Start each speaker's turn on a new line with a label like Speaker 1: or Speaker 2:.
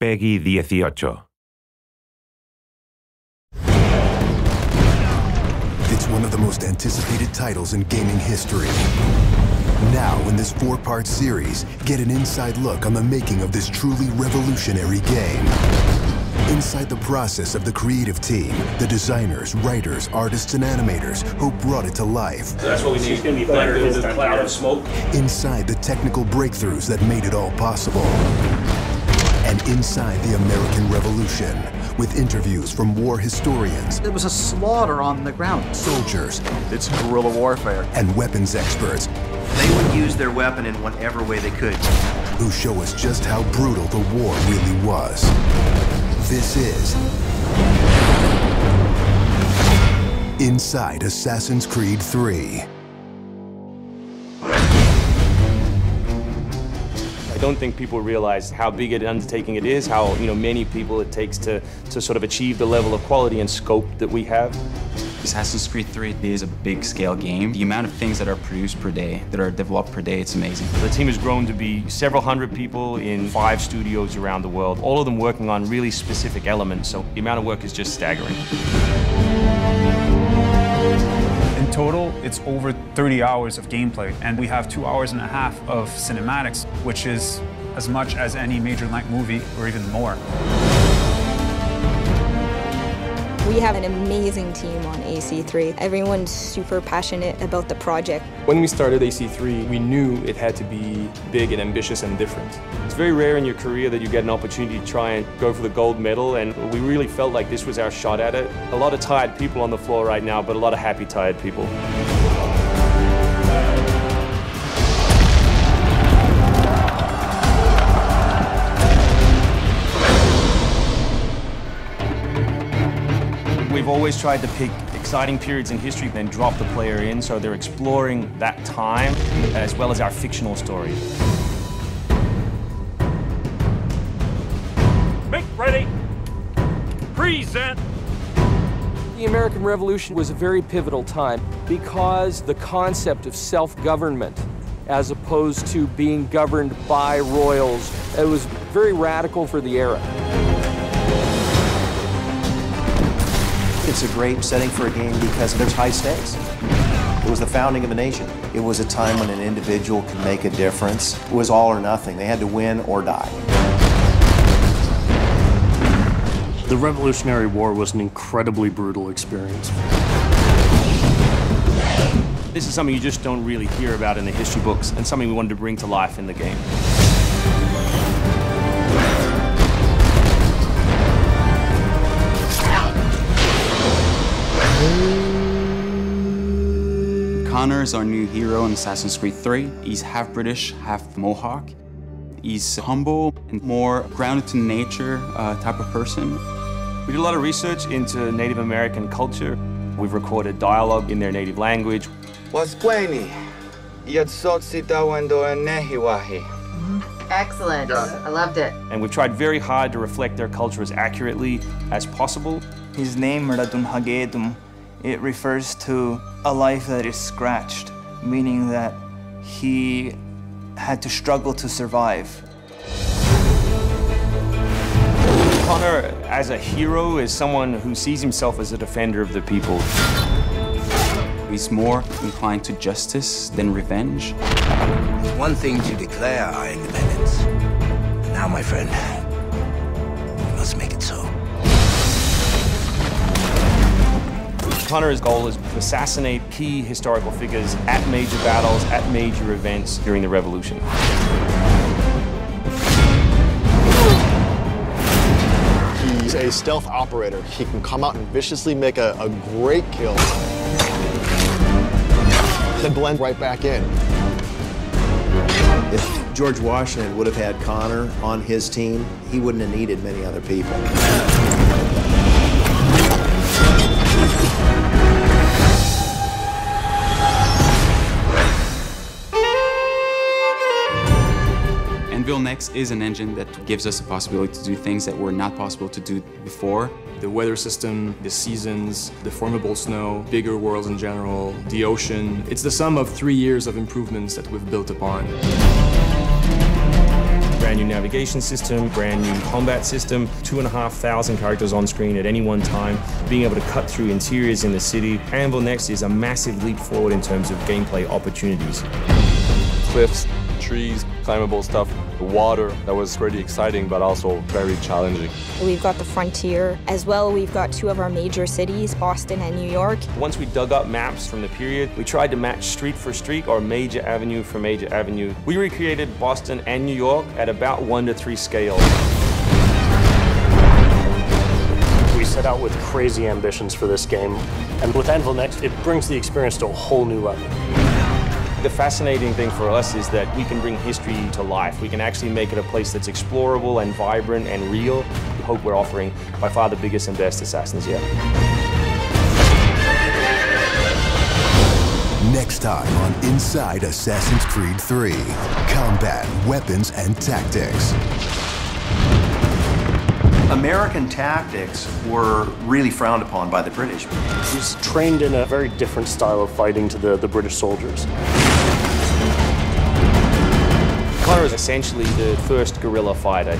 Speaker 1: Peggy 18.
Speaker 2: It's one of the most anticipated titles in gaming history. Now, in this 4-part series, get an inside look on the making of this truly revolutionary game. Inside the process of the creative team, the designers, writers, artists, and animators who brought it to life.
Speaker 3: That's what we need. It's going to be better than the cloud of smoke.
Speaker 2: Inside the technical breakthroughs that made it all possible. And inside the American Revolution, with interviews from war historians.
Speaker 4: There was a slaughter on the ground.
Speaker 2: Soldiers.
Speaker 5: It's guerrilla warfare.
Speaker 2: And weapons experts.
Speaker 6: They would use their weapon in whatever way they could.
Speaker 2: Who show us just how brutal the war really was. This is Inside Assassin's Creed 3.
Speaker 3: I don't think people realize how big an undertaking it is, how many people it takes to sort of achieve the level of quality and scope that we have.
Speaker 7: Assassin's Creed 3 is a big-scale game. The amount of things that are produced per day, that are developed per day, it's amazing.
Speaker 3: The team has grown to be several hundred people in 5 studios around the world, all of them working on really specific elements, so the amount of work is just staggering.
Speaker 8: In total, it's over 30 hours of gameplay, and we have 2.5 hours of cinematics, which is as much as any major length movie, or even more.
Speaker 9: We have an amazing team on AC3. Everyone's super passionate about the project.
Speaker 10: When we started AC3, we knew it had to be big and ambitious and different.
Speaker 3: It's very rare in your career that you get an opportunity to try and go for the gold medal, and we really felt like this was our shot at it. A lot of tired people on the floor right now, but a lot of happy, tired people. We've always tried to pick exciting periods in history and then drop the player in, so they're exploring that time as well as our fictional story.
Speaker 11: Make ready. Present.
Speaker 12: The American Revolution was a very pivotal time because the concept of self-government as opposed to being governed by royals, it was very radical for the era.
Speaker 6: It's a great setting for a game because there's high stakes. It was the founding of a nation. It was a time when an individual could make a difference. It was all or nothing. They had to win or die.
Speaker 13: The Revolutionary War was an incredibly brutal experience.
Speaker 3: This is something you just don't really hear about in the history books, and something we wanted to bring to life in the game.
Speaker 7: Connor is our new hero in Assassin's Creed 3. He's half British, half Mohawk. He's humble and more grounded to nature type of person.
Speaker 3: We did a lot of research into Native American culture. We've recorded dialogue in their native language.
Speaker 14: Excellent. I loved it.
Speaker 3: And we've tried very hard to reflect their culture as accurately as possible.
Speaker 15: His name, Radun Hagedum, it refers to a life that is scratched, meaning that he had to struggle to survive.
Speaker 3: Connor, as a hero, is someone who sees himself as a defender of the people.
Speaker 7: He's more inclined to justice than revenge.
Speaker 16: It's one thing to declare our independence. Now, my friend, we must make it so.
Speaker 3: Connor's goal is to assassinate key historical figures at major battles, at major events during the Revolution.
Speaker 17: He's a stealth operator. He can come out and viciously make a great kill, then blend right back in.
Speaker 6: If George Washington would have had Connor on his team, he wouldn't have needed many other people.
Speaker 7: Anvil Next is an engine that gives us the possibility to do things that were not possible to do before.
Speaker 10: The weather system, the seasons, the formable snow, bigger worlds in general, the ocean. It's the sum of 3 years of improvements that we've built upon.
Speaker 3: Brand new navigation system, brand new combat system, 2,500 characters on screen at any one time, being able to cut through interiors in the city. Anvil Next is a massive leap forward in terms of gameplay opportunities.
Speaker 10: Cliffs, trees, climbable stuff, the water, that was pretty exciting but also very challenging.
Speaker 9: We've got the frontier. As well, we've got two of our major cities, Boston and New York.
Speaker 3: Once we dug up maps from the period, we tried to match street for street or major avenue for major avenue. We recreated Boston and New York at about 1:3 scale.
Speaker 13: We set out with crazy ambitions for this game, and with Anvil Next, it brings the experience to a whole new level.
Speaker 3: The fascinating thing for us is that we can bring history to life. We can actually make it a place that's explorable and vibrant and real. We hope we're offering by far the biggest and best Assassins yet.
Speaker 2: Next time on Inside Assassin's Creed 3, combat, weapons, and tactics.
Speaker 6: American tactics were really frowned upon by the British.
Speaker 13: He was trained in a very different style of fighting to the British soldiers.
Speaker 3: Connor is essentially the first guerrilla fighter.